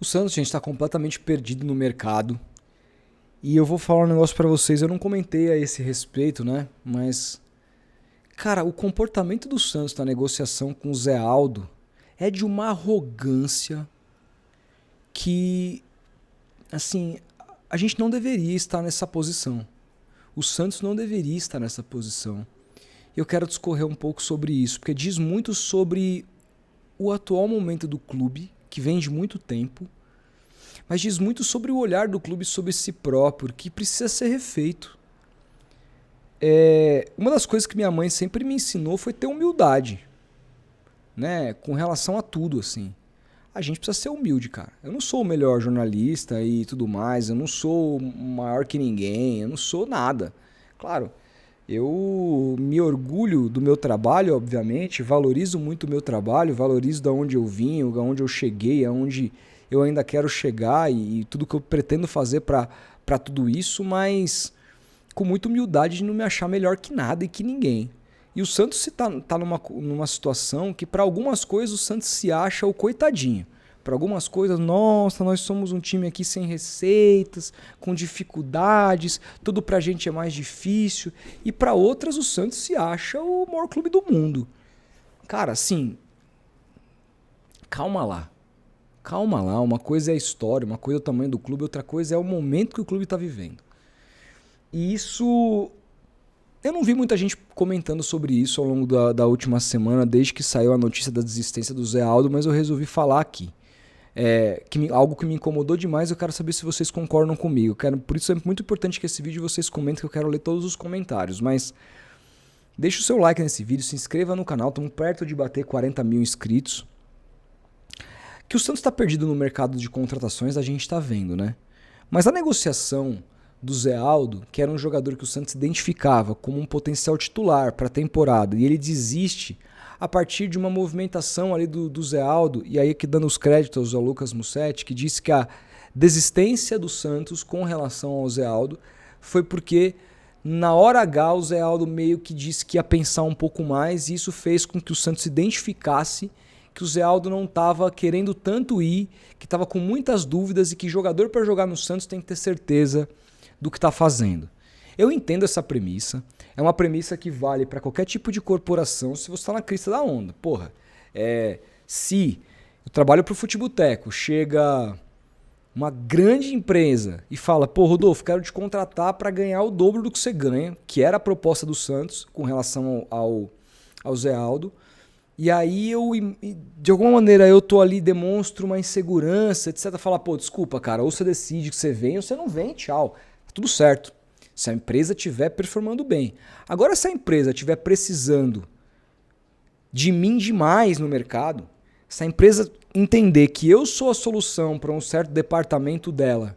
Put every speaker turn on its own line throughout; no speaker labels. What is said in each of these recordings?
O Santos, gente, está completamente perdido no mercado. E eu vou falar um negócio pra vocês. Eu não comentei a esse respeito, né? Mas, cara, o comportamento do Santos na negociação com o Zé Aldo é de uma arrogância que, assim, a gente não deveria estar nessa posição. O Santos não deveria estar nessa posição. Eu quero discorrer um pouco sobre isso, porque diz muito sobre o atual momento do clube, que vem de muito tempo, mas diz muito sobre o olhar do clube sobre si próprio, que precisa ser refeito. Uma das coisas que minha mãe sempre me ensinou foi ter humildade, né, com relação a tudo, assim. A gente precisa ser humilde, cara. Eu não sou o melhor jornalista e tudo mais, eu não sou maior que ninguém, eu não sou nada. Claro, eu me orgulho do meu trabalho, obviamente, valorizo muito o meu trabalho, valorizo da onde eu vim, aonde eu cheguei, aonde eu ainda quero chegar e tudo que eu pretendo fazer para tudo isso, mas com muita humildade de não me achar melhor que nada e que ninguém. E o Santos tá numa situação que para algumas coisas o Santos se acha o coitadinho. Para algumas coisas, nossa, nós somos um time aqui sem receitas, com dificuldades, tudo pra gente é mais difícil. E para outras o Santos se acha o maior clube do mundo. Cara, assim, calma lá. Calma lá, uma coisa é a história, uma coisa é o tamanho do clube, outra coisa é o momento que o clube está vivendo. E isso. Eu não vi muita gente comentando sobre isso ao longo da última semana, desde que saiu a notícia da desistência do Zé Aldo, mas eu resolvi falar aqui. Algo que me incomodou demais, eu quero saber se vocês concordam comigo. Por isso é muito importante que esse vídeo vocês comentem, que eu quero ler todos os comentários. Mas deixa o seu like nesse vídeo, se inscreva no canal, estamos perto de bater 40 mil inscritos. Que o Santos está perdido no mercado de contratações, a gente está vendo, né? Mas a negociação do Zé Aldo, que era um jogador que o Santos identificava como um potencial titular para a temporada, e ele desiste a partir de uma movimentação ali do Zé Aldo, e aí aqui dando os créditos ao Lucas Mussetti, que disse que a desistência do Santos com relação ao Zé Aldo foi porque na hora H o Zé Aldo meio que disse que ia pensar um pouco mais, e isso fez com que o Santos identificasse que o Zé Aldo não estava querendo tanto ir, que estava com muitas dúvidas e que jogador para jogar no Santos tem que ter certeza do que está fazendo. Eu entendo essa premissa, é uma premissa que vale para qualquer tipo de corporação se você está na crista da onda. Porra, se eu trabalho para o Futeboteco, chega uma grande empresa e fala, pô, Rodolfo, quero te contratar para ganhar o dobro do que você ganha, que era a proposta do Santos com relação ao Zé Aldo. E aí eu, de alguma maneira, eu tô ali, demonstro uma insegurança, etc. Falar, pô, desculpa, cara, ou você decide que você vem ou você não vem, tchau. Tá tudo certo. Se a empresa estiver performando bem. Agora, se a empresa estiver precisando de mim demais no mercado, se a empresa entender que eu sou a solução para um certo departamento dela,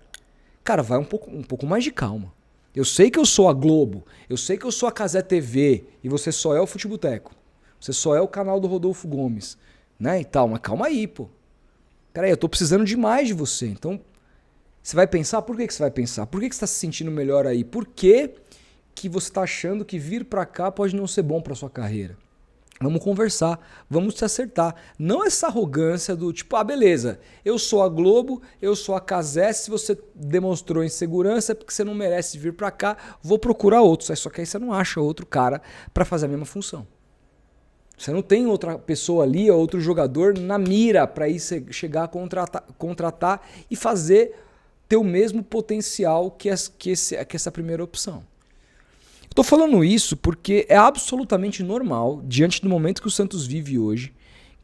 cara, vai um pouco mais de calma. Eu sei que eu sou a Globo, eu sei que eu sou a Cazé TV e você só é o Futeboteco. Você só é o canal do Rodolfo Gomes, né, e tal, mas calma aí, pô. Peraí, eu tô precisando demais de você. Então, você vai pensar? Por que você vai pensar? Por que você tá se sentindo melhor aí? Por que que você tá achando que vir pra cá pode não ser bom pra sua carreira? Vamos conversar, vamos se acertar. Não essa arrogância do tipo, beleza, eu sou a Globo, eu sou a Cazé, se você demonstrou insegurança é porque você não merece vir pra cá, vou procurar outros. Só que aí você não acha outro cara pra fazer a mesma função. Você não tem outra pessoa ali, outro jogador na mira para ir chegar a contratar e fazer ter o mesmo potencial que essa primeira opção. Estou falando isso porque é absolutamente normal, diante do momento que o Santos vive hoje,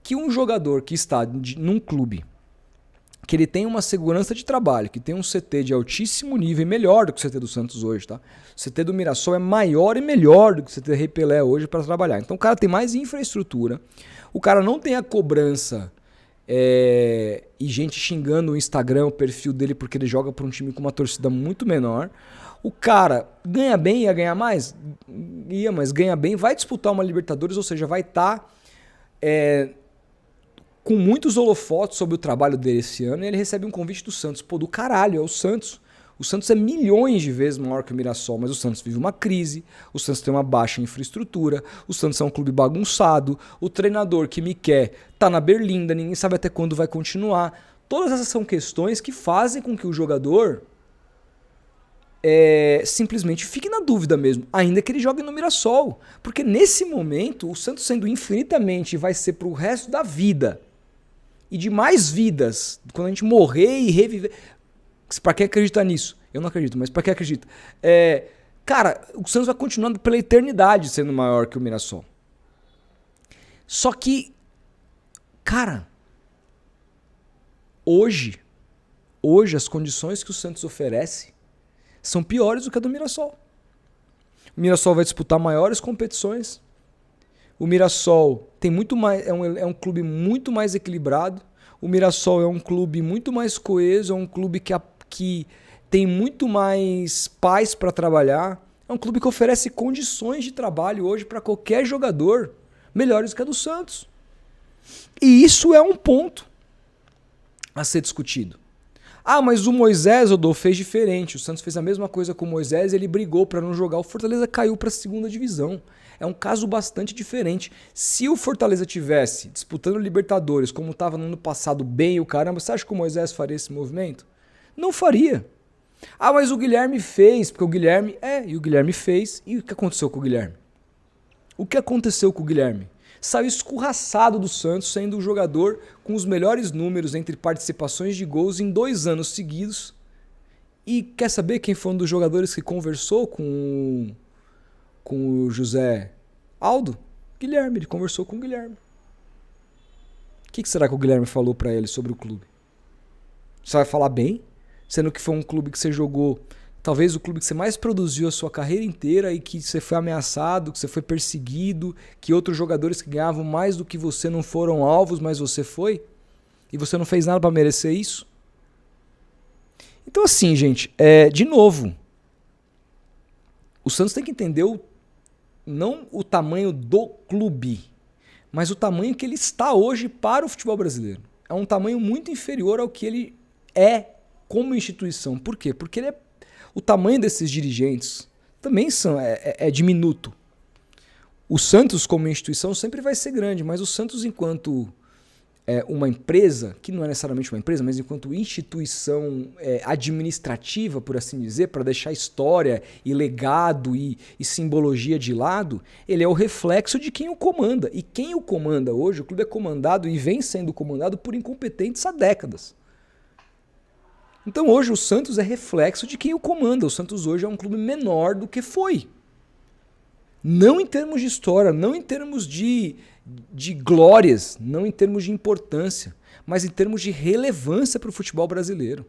que um jogador que está num clube, que ele tem uma segurança de trabalho, que tem um CT de altíssimo nível, melhor do que o CT do Santos hoje, tá? O CT do Mirassol é maior e melhor do que o CT Rei Pelé hoje para trabalhar. Então o cara tem mais infraestrutura, o cara não tem a cobrança e gente xingando o Instagram, o perfil dele, porque ele joga para um time com uma torcida muito menor. O cara ganha bem, ia ganhar mais? Ia, mas ganha bem, vai disputar uma Libertadores, ou seja, vai estar com muitos holofotes sobre o trabalho dele esse ano, e ele recebe um convite do Santos. Pô, do caralho, é o Santos. O Santos é milhões de vezes maior que o Mirassol, mas o Santos vive uma crise, o Santos tem uma baixa infraestrutura, o Santos é um clube bagunçado, o treinador que me quer tá na berlinda, ninguém sabe até quando vai continuar. Todas essas são questões que fazem com que o jogador simplesmente fique na dúvida mesmo, ainda que ele jogue no Mirassol. Porque nesse momento, o Santos sendo infinitamente, vai ser pro resto da vida, e de mais vidas, quando a gente morrer e reviver. Pra quem acredita nisso? Eu não acredito, mas pra quem acredita? Cara, o Santos vai continuando pela eternidade sendo maior que o Mirassol. Só que, cara, hoje as condições que o Santos oferece são piores do que a do Mirassol. O Mirassol vai disputar maiores competições. O Mirassol tem muito mais, é um clube muito mais equilibrado. O Mirassol é um clube muito mais coeso, é um clube que tem muito mais paz para trabalhar. É um clube que oferece condições de trabalho hoje para qualquer jogador melhores do que a do Santos. E isso é um ponto a ser discutido. Ah, mas o Moisés, Rodolfo, fez diferente. O Santos fez a mesma coisa com o Moisés e ele brigou para não jogar. O Fortaleza caiu para a segunda divisão. É um caso bastante diferente. Se o Fortaleza tivesse disputando Libertadores como estava no ano passado bem o caramba, você acha que o Moisés faria esse movimento? Não faria. Ah, mas o Guilherme fez, porque o Guilherme... E o Guilherme fez. E o que aconteceu com o Guilherme? O que aconteceu com o Guilherme? Saiu escorraçado do Santos, sendo o jogador com os melhores números entre participações de gols em 2 anos seguidos. E quer saber quem foi um dos jogadores que conversou com o José Aldo? Guilherme, ele conversou com o Guilherme. O que será que o Guilherme falou pra ele sobre o clube? Você vai falar bem? Sendo que foi um clube que você jogou, talvez o clube que você mais produziu a sua carreira inteira e que você foi ameaçado, que você foi perseguido, que outros jogadores que ganhavam mais do que você não foram alvos, mas você foi? E você não fez nada pra merecer isso? Então assim, gente, de novo, o Santos tem que entender não o tamanho do clube, mas o tamanho que ele está hoje para o futebol brasileiro. É um tamanho muito inferior ao que ele é como instituição. Por quê? Porque o tamanho desses dirigentes também é diminuto. O Santos como instituição sempre vai ser grande, mas o Santos enquanto uma empresa, que não é necessariamente uma empresa, mas enquanto instituição administrativa, por assim dizer, para deixar história e legado e simbologia de lado, ele é o reflexo de quem o comanda. E quem o comanda hoje, o clube é comandado e vem sendo comandado por incompetentes há décadas. Então hoje o Santos é reflexo de quem o comanda. O Santos hoje é um clube menor do que foi. Não em termos de história, não em termos de glórias, não em termos de importância, mas em termos de relevância para o futebol brasileiro.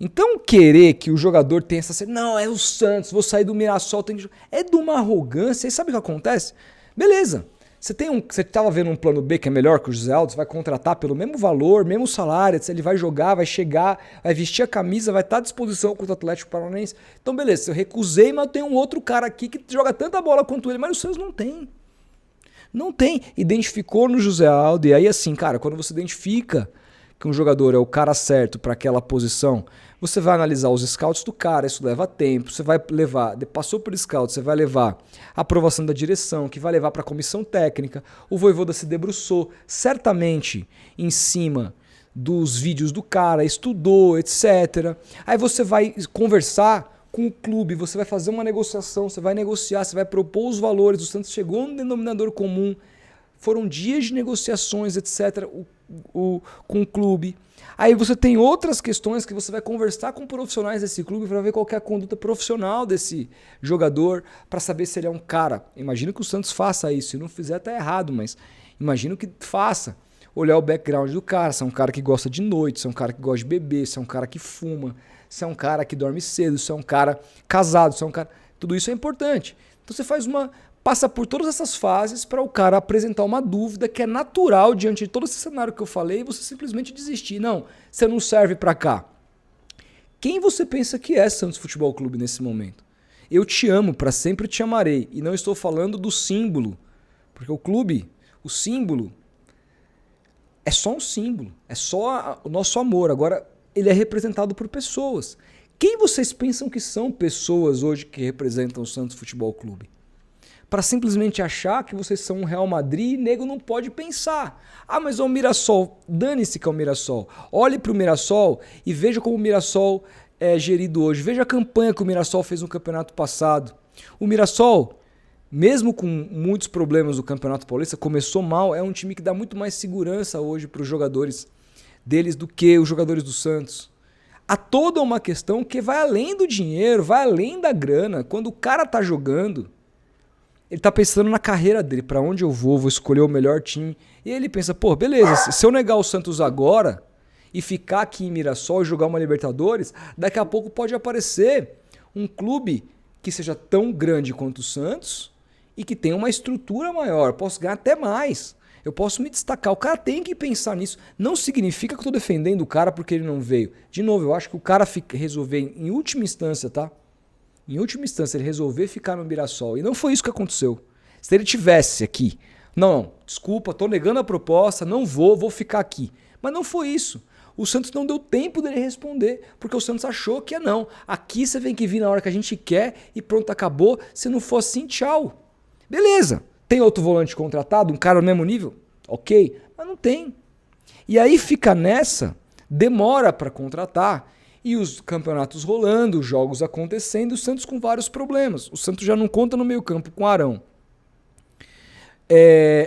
Então querer que o jogador tenha essa... Não, é o Santos, vou sair do Mirassol, tem que... É de uma arrogância. E sabe o que acontece? Beleza. Você estava vendo um plano B que é melhor que o José Aldo, você vai contratar pelo mesmo valor, mesmo salário, ele vai jogar, vai chegar, vai vestir a camisa, vai estar à disposição contra o Atlético Paranaense. Então beleza, eu recusei, mas eu tenho um outro cara aqui que joga tanta bola quanto ele, mas o Santos não tem. Não tem. Identificou no José Aldo, e aí assim, cara, quando você identifica que um jogador é o cara certo para aquela posição, você vai analisar os scouts do cara, isso leva tempo, você vai levar, passou por scout, você vai levar a aprovação da direção, que vai levar para a comissão técnica, o Vojvoda se debruçou certamente em cima dos vídeos do cara, estudou, etc. Aí você vai conversar com o clube, você vai fazer uma negociação, você vai negociar, você vai propor os valores, o Santos chegou no denominador comum, foram dias de negociações, etc., com o clube. Aí você tem outras questões que você vai conversar com profissionais desse clube para ver qual é a conduta profissional desse jogador, para saber se ele é um cara. Imagino que o Santos faça isso, se não fizer tá errado, mas imagino que faça. Olhar o background do cara, se é um cara que gosta de noite, se é um cara que gosta de beber, se é um cara que fuma, se é um cara que dorme cedo, se é um cara casado, se é um cara... Tudo isso é importante. Então você passa por todas essas fases para o cara apresentar uma dúvida que é natural diante de todo esse cenário que eu falei e você simplesmente desistir. Não, você não serve para cá. Quem você pensa que é Santos Futebol Clube nesse momento? Eu te amo, para sempre te amarei. E não estou falando do símbolo, porque o clube, o símbolo, é só um símbolo, é só o nosso amor. Agora, ele é representado por pessoas. Quem vocês pensam que são pessoas hoje que representam o Santos Futebol Clube? para simplesmente achar que vocês são um Real Madrid e nego não pode pensar. Ah, mas é o Mirassol. Dane-se que é o Mirassol. Olhe para o Mirassol e veja como o Mirassol é gerido hoje. Veja a campanha que o Mirassol fez no campeonato passado. O Mirassol, mesmo com muitos problemas no Campeonato Paulista, começou mal, é um time que dá muito mais segurança hoje para os jogadores deles do que os jogadores do Santos. Há toda uma questão que vai além do dinheiro, vai além da grana. Quando o cara tá jogando, ele tá pensando na carreira dele, para onde eu vou escolher o melhor time. E ele pensa, pô, beleza, se eu negar o Santos agora e ficar aqui em Mirassol e jogar uma Libertadores, daqui a pouco pode aparecer um clube que seja tão grande quanto o Santos e que tenha uma estrutura maior, posso ganhar até mais. Eu posso me destacar. O cara tem que pensar nisso. Não significa que eu tô defendendo o cara porque ele não veio. De novo, eu acho que o cara resolver, em última instância, tá? Em última instância, ele resolver ficar no Mirassol. E não foi isso que aconteceu. Se ele tivesse aqui, não, desculpa, tô negando a proposta, não vou ficar aqui. Mas não foi isso. O Santos não deu tempo dele responder, porque o Santos achou que não. Aqui você tem que vir na hora que a gente quer e pronto, acabou. Se não for assim, tchau. Beleza. Tem outro volante contratado, um cara no mesmo nível? Ok, mas não tem. E aí fica nessa, demora para contratar, e os campeonatos rolando, os jogos acontecendo, o Santos com vários problemas. O Santos já não conta no meio campo com Arão.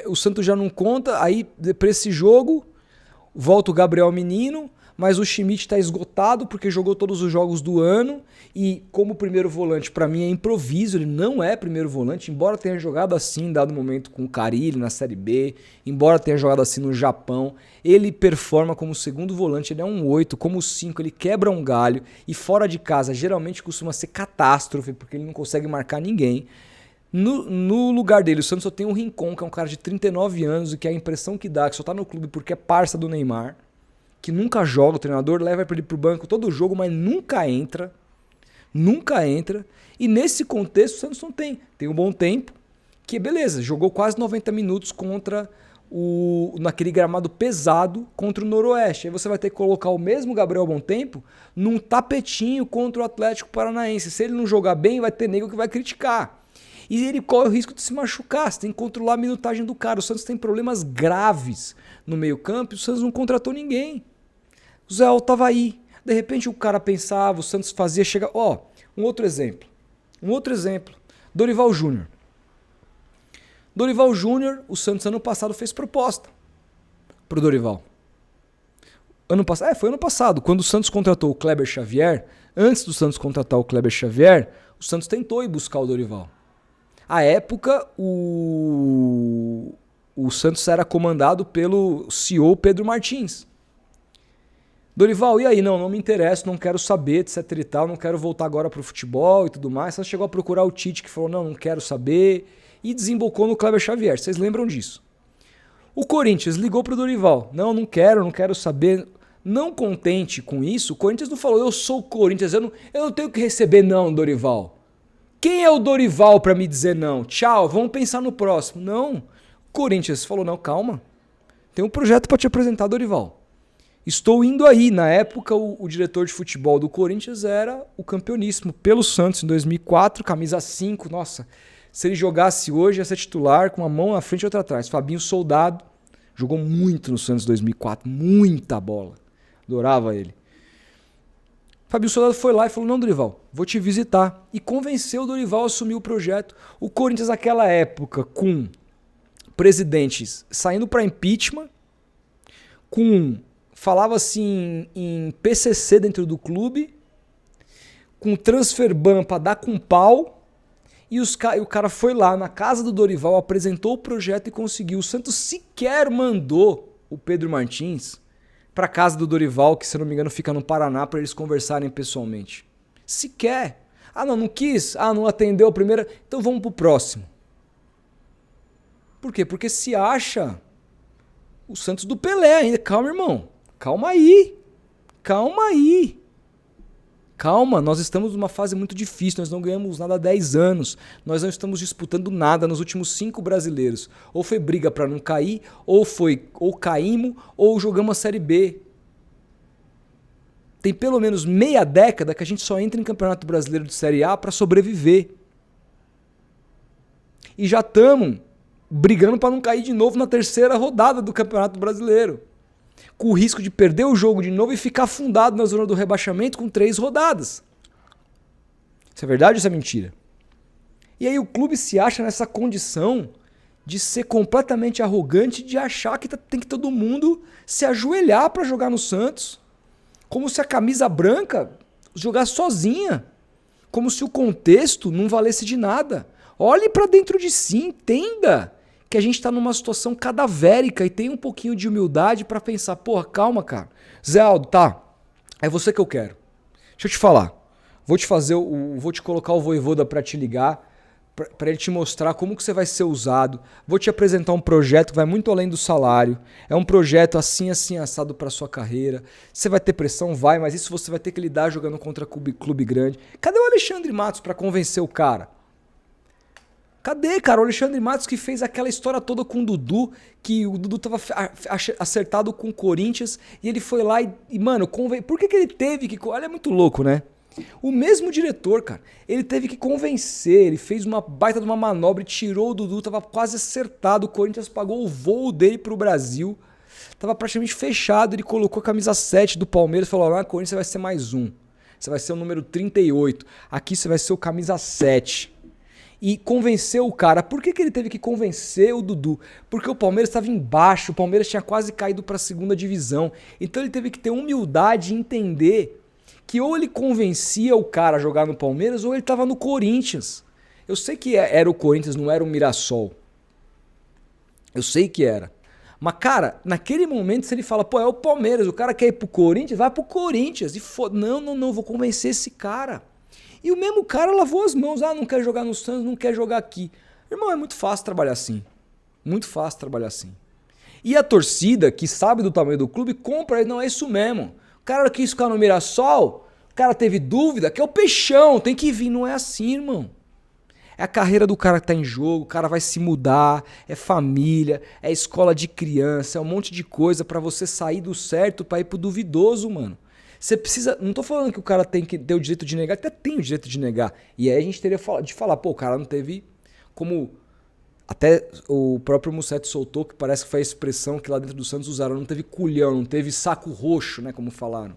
O Santos já não conta, aí para esse jogo, volta o Gabriel Menino, mas o Schmidt está esgotado porque jogou todos os jogos do ano e como primeiro volante para mim é improviso, ele não é primeiro volante, embora tenha jogado assim em dado momento com o Carille na Série B, embora tenha jogado assim no Japão, ele performa como segundo volante, ele é um 8, como 5, ele quebra um galho e fora de casa geralmente costuma ser catástrofe porque ele não consegue marcar ninguém. No lugar dele, o Santos só tem o Rincon, que é um cara de 39 anos e que a impressão que dá é que só tá no clube porque é parça do Neymar, que nunca joga, o treinador leva ele pro banco todo jogo, mas nunca entra, e nesse contexto o Santos não tem um bom tempo, que beleza, jogou quase 90 minutos naquele gramado pesado contra o Noroeste, aí você vai ter que colocar o mesmo Gabriel Bom Tempo num tapetinho contra o Atlético Paranaense, se ele não jogar bem vai ter nego que vai criticar, e ele corre o risco de se machucar, você tem que controlar a minutagem do cara, o Santos tem problemas graves no meio campo e o Santos não contratou ninguém. O Zé Alto tava aí. De repente o cara pensava, o Santos fazia, chega. Um outro exemplo. Dorival Júnior. Dorival Júnior, o Santos ano passado fez proposta pro Dorival. Foi ano passado, quando o Santos contratou o Kleber Xavier, antes do Santos contratar o Kleber Xavier, o Santos tentou ir buscar o Dorival. À época, o Santos era comandado pelo CEO Pedro Martins. Dorival, e aí? Não me interessa, não quero saber, etc e tal, não quero voltar agora pro futebol e tudo mais. Você chegou a procurar o Tite, que falou, não quero saber, e desembocou no Kleber Xavier. Vocês lembram disso? O Corinthians ligou pro Dorival, não quero saber. Não contente com isso, o Corinthians não falou, eu sou o Corinthians, eu não tenho que receber não, Dorival. Quem é o Dorival para me dizer não? Tchau, vamos pensar no próximo. Não, o Corinthians falou, não, calma, tem um projeto para te apresentar, Dorival. Estou indo aí. Na época, o diretor de futebol do Corinthians era o campeoníssimo pelo Santos em 2004, camisa 5. Nossa, se ele jogasse hoje, ia ser titular com uma mão na frente e outra atrás. Fabinho Soldado jogou muito no Santos em 2004, muita bola. Adorava ele. Fabinho Soldado foi lá e falou, não, Dorival, vou te visitar. E convenceu o Dorival a assumir o projeto. O Corinthians naquela época, com presidentes saindo para impeachment, falava assim em PCC dentro do clube, com transfer ban para dar com pau, e o cara foi lá na casa do Dorival, apresentou o projeto e conseguiu. O Santos sequer mandou o Pedro Martins para casa do Dorival, que se não me engano fica no Paraná, para eles conversarem pessoalmente. Sequer. Não quis, não atendeu a primeira, então vamos pro próximo. Por quê? Porque se acha o Santos do Pelé ainda. Calma, irmão. Calma aí. Calma, nós estamos numa fase muito difícil, nós não ganhamos nada há 10 anos, nós não estamos disputando nada nos últimos 5 brasileiros. Ou foi briga para não cair, ou caímos, ou jogamos a Série B. Tem pelo menos meia década que a gente só entra em Campeonato Brasileiro de Série A para sobreviver. E já estamos brigando para não cair de novo na terceira rodada do Campeonato Brasileiro. Com o risco de perder o jogo de novo e ficar afundado na zona do rebaixamento com 3 rodadas. Isso é verdade ou isso é mentira? E aí o clube se acha nessa condição de ser completamente arrogante, de achar que tem que todo mundo se ajoelhar para jogar no Santos. Como se a camisa branca jogasse sozinha. Como se o contexto não valesse de nada. Olhe para dentro de si, entenda que a gente está numa situação cadavérica e tenha um pouquinho de humildade para pensar, porra, calma, cara. Zé Aldo, tá, é você que eu quero. Deixa eu te falar. Vou te colocar o Vojvoda para te ligar, para ele te mostrar como que você vai ser usado. Vou te apresentar um projeto que vai muito além do salário. É um projeto assim, assim, assado para sua carreira. Você vai ter pressão? Vai, mas isso você vai ter que lidar jogando contra clube grande. Cadê o Alexandre Matos para convencer o cara? Cadê, cara? O Alexandre Matos que fez aquela história toda com o Dudu, que o Dudu tava acertado com o Corinthians, e ele foi lá mano, por que ele teve que... Olha, é muito louco, né? O mesmo diretor, cara, ele teve que convencer, ele fez uma baita de uma manobra e tirou o Dudu, tava quase acertado, o Corinthians pagou o voo dele pro Brasil, tava praticamente fechado, ele colocou a camisa 7 do Palmeiras e falou, lá, Corinthians você vai ser mais um, você vai ser o número 38, aqui você vai ser o camisa 7. E convenceu o cara. Por que ele teve que convencer o Dudu? Porque o Palmeiras estava embaixo, o Palmeiras tinha quase caído para a segunda divisão. Então ele teve que ter humildade e entender que ou ele convencia o cara a jogar no Palmeiras ou ele estava no Corinthians. Eu sei que era o Corinthians, não era o Mirassol. Eu sei que era. Mas, cara, naquele momento, se ele fala, pô, é o Palmeiras, o cara quer ir pro Corinthians, vai pro Corinthians. E não, vou convencer esse cara. E o mesmo cara lavou as mãos. Ah, não quer jogar no Santos, não quer jogar aqui. Irmão, é muito fácil trabalhar assim. Muito fácil trabalhar assim. E a torcida, que sabe do tamanho do clube, compra ele. Não, é isso mesmo. O cara quis ficar no Mirassol, o cara teve dúvida, que é o Peixão, tem que vir. Não é assim, irmão. É a carreira do cara que tá em jogo, o cara vai se mudar, é família, é escola de criança, é um monte de coisa pra você sair do certo pra ir pro duvidoso, mano. Você precisa... Não tô falando que o cara tem que ter o direito de negar, até tem o direito de negar. E aí a gente teria de falar, pô, o cara não teve como... Até o próprio Mussetti soltou, que parece que foi a expressão que lá dentro do Santos usaram, não teve culhão, não teve saco roxo, né, como falaram.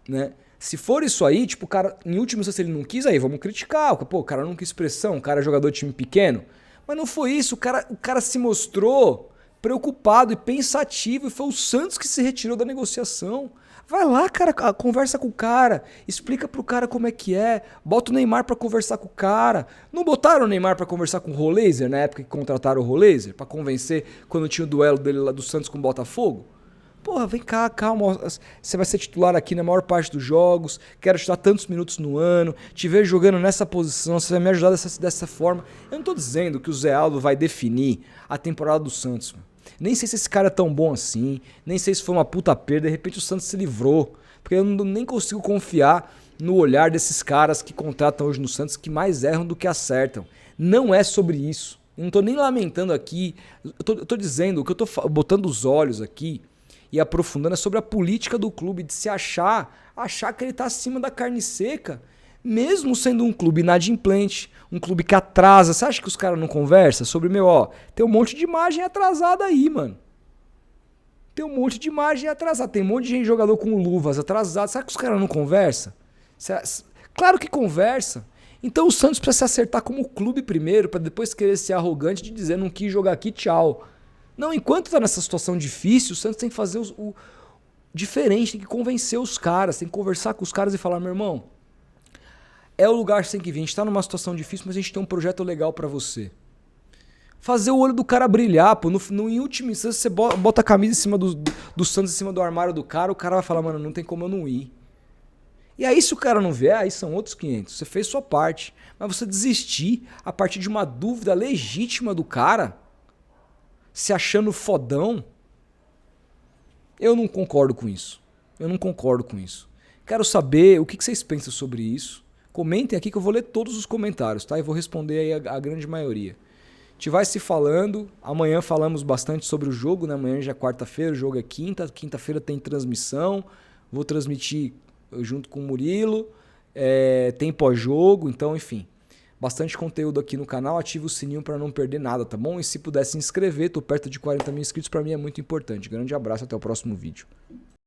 Né? Se for isso aí, tipo, o cara, em último instância, ele não quis, aí vamos criticar. Pô, o cara não quis pressão, o cara é jogador de time pequeno. Mas não foi isso, o cara se mostrou preocupado e pensativo, e foi o Santos que se retirou da negociação. Vai lá, cara, conversa com o cara, explica pro cara como é que é, bota o Neymar pra conversar com o cara. Não botaram o Neymar pra conversar com o Roleiser na época que contrataram o Roleiser? Pra convencer quando tinha o duelo dele lá do Santos com o Botafogo? Porra, vem cá, calma, você vai ser titular aqui na maior parte dos jogos, quero te dar tantos minutos no ano, te ver jogando nessa posição, você vai me ajudar dessa forma. Eu não tô dizendo que o Zé Aldo vai definir a temporada do Santos, mano. Nem sei se esse cara é tão bom assim, nem sei se foi uma puta perda, de repente o Santos se livrou, porque eu nem consigo confiar no olhar desses caras que contratam hoje no Santos, que mais erram do que acertam. Não é sobre isso. Eu não tô nem lamentando aqui, eu tô dizendo, o que eu tô botando os olhos aqui e aprofundando é sobre a política do clube, de se achar que ele tá acima da carne seca, mesmo sendo um clube inadimplente, um clube que atrasa. Você acha que os caras não conversam sobre, tem um monte de imagem atrasada aí, mano. Tem um monte de imagem atrasada, tem um monte de gente jogador com luvas atrasadas. Sabe que os caras não conversam? Claro que conversa. Então o Santos precisa se acertar como clube primeiro, para depois querer ser arrogante de dizer não quis jogar aqui, tchau. Não, enquanto tá nessa situação difícil, o Santos tem que fazer o diferente, tem que convencer os caras, tem que conversar com os caras e falar, meu irmão, é o lugar que você tem que vir, a gente tá numa situação difícil, mas a gente tem um projeto legal pra você. Fazer o olho do cara brilhar, pô. Em última instância, você bota a camisa em cima do Santos, em cima do armário do cara, o cara vai falar, mano, não tem como eu não ir. E aí, se o cara não vier, aí são outros 500. Você fez sua parte. Mas você desistir a partir de uma dúvida legítima do cara, se achando fodão, eu não concordo com isso. Eu não concordo com isso. Quero saber o que vocês pensam sobre isso. Comentem aqui que eu vou ler todos os comentários, tá? E vou responder aí a grande maioria. A gente vai se falando. Amanhã falamos bastante sobre o jogo, né? Amanhã já é quarta-feira, o jogo é quinta. Quinta-feira tem transmissão. Vou transmitir junto com o Murilo. Tem pós-jogo, então, enfim. Bastante conteúdo aqui no canal, ativa o sininho para não perder nada, tá bom? E se puder se inscrever, tô perto de 40 mil inscritos, para mim é muito importante. Grande abraço, até o próximo vídeo.